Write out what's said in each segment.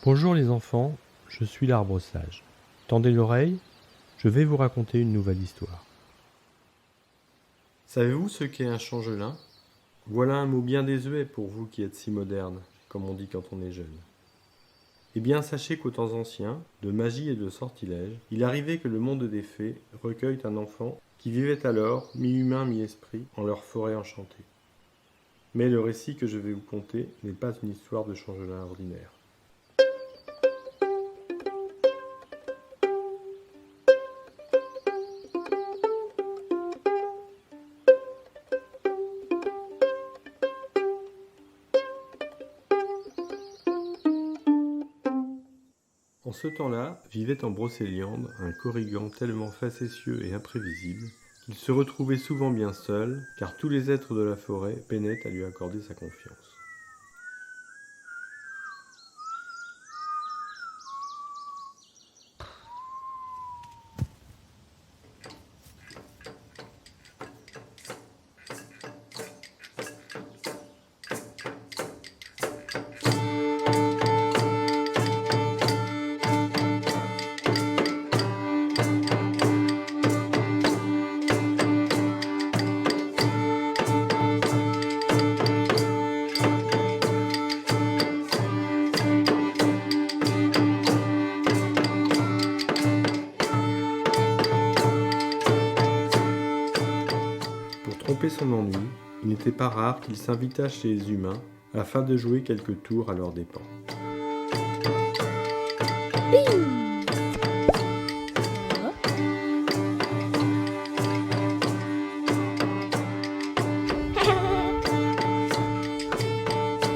Bonjour les enfants, je suis l'arbre sage. Tendez l'oreille, je vais vous raconter une nouvelle histoire. Savez-vous ce qu'est un changelin ? Voilà un mot bien désuet pour vous qui êtes si modernes, comme on dit quand on est jeune. Eh bien, sachez qu'aux temps anciens, de magie et de sortilèges, il arrivait que le monde des fées recueille un enfant qui vivait alors, mi-humain, mi-esprit, en leur forêt enchantée. Mais le récit que je vais vous conter n'est pas une histoire de changelin ordinaire. En ce temps-là, vivait en Brocéliande un Corrigan tellement facétieux et imprévisible qu'il se retrouvait souvent bien seul, car tous les êtres de la forêt peinaient à lui accorder sa confiance. Pour tromper son ennui, il n'était pas rare qu'il s'invitât chez les humains afin de jouer quelques tours à leurs dépens.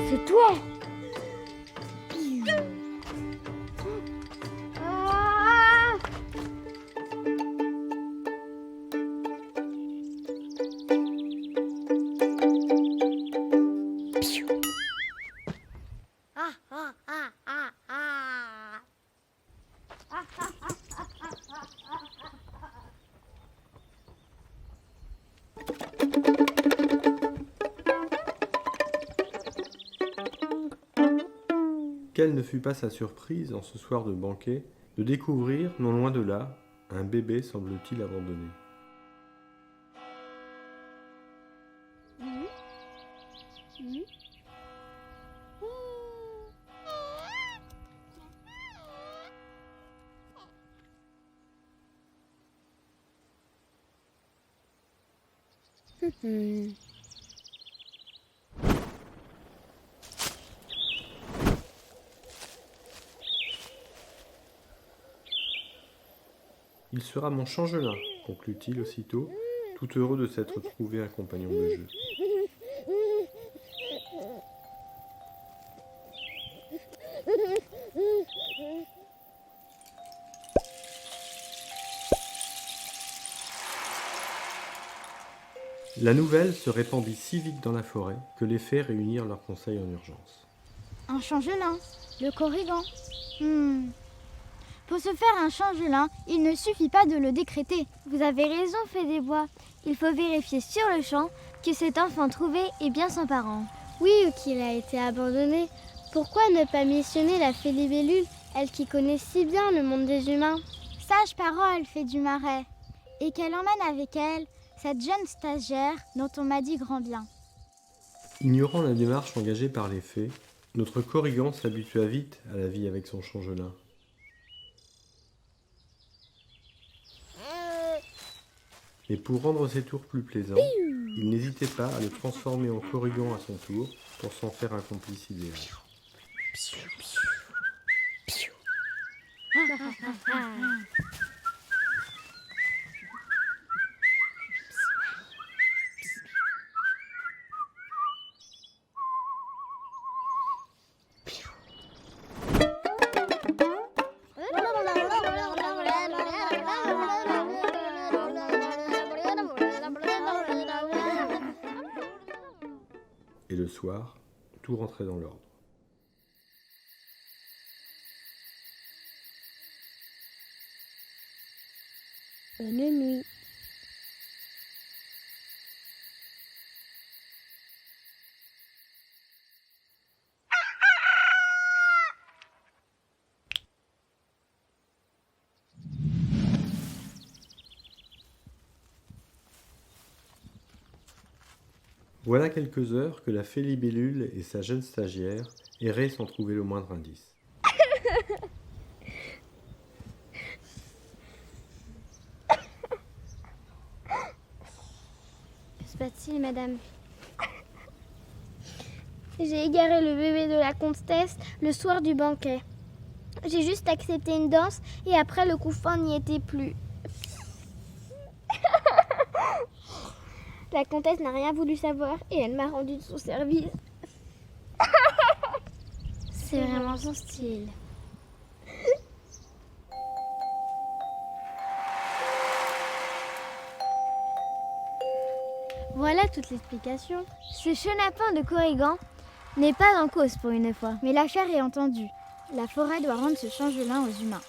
C'est toi. Quelle ne fut pas sa surprise, en ce soir de banquet, de découvrir, non loin de là, un bébé semble-t-il abandonné. Il sera mon changelin, conclut-il aussitôt, tout heureux de s'être trouvé un compagnon de jeu. La nouvelle se répandit si vite dans la forêt que les fées réunirent leurs conseils en urgence. Un changelin, le Corrigan. Pour se faire un changelin, il ne suffit pas de le décréter. Vous avez raison, Fée des Bois. Il faut vérifier sur le champ que cet enfant trouvé est bien son parent. Oui, ou qu'il a été abandonné. Pourquoi ne pas missionner la Fée Libellule, elle qui connaît si bien le monde des humains ? Sage parole, Fée du Marais. Et qu'elle emmène avec elle cette jeune stagiaire dont on m'a dit grand bien. Ignorant la démarche engagée par les fées, notre Corrigan s'habitua vite à la vie avec son changelin. Et pour rendre ses tours plus plaisants, il n'hésitait pas à le transformer en Corrigan à son tour pour s'en faire un complice idéal. Et le soir, tout rentrait dans l'ordre. Bonne nuit. Voilà quelques heures que la fée Libellule et sa jeune stagiaire erraient sans trouver le moindre indice. Que se passe-t-il, madame? J'ai égaré le bébé de la comtesse le soir du banquet. J'ai juste accepté une danse et après le couffin n'y était plus. La comtesse n'a rien voulu savoir et elle m'a rendu de son service. C'est vraiment son style. Voilà toute l'explication. Ce chenapan de Corrigan n'est pas en cause pour une fois, mais l'affaire est entendue. La forêt doit rendre ce changelin aux humains.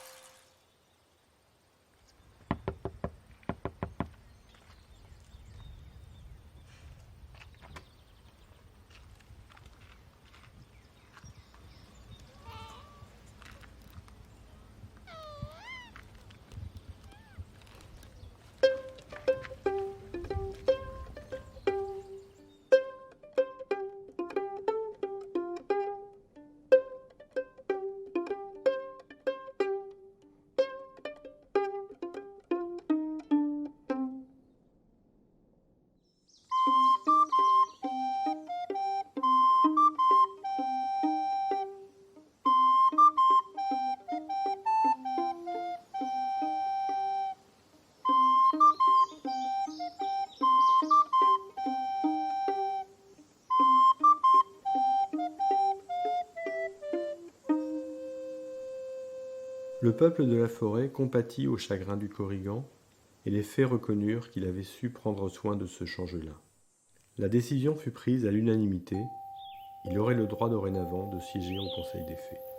Le peuple de la forêt compatit au chagrin du Corrigan, et les fées reconnurent qu'il avait su prendre soin de ce changelin. La décision fut prise à l'unanimité, il aurait le droit dorénavant de siéger au Conseil des fées.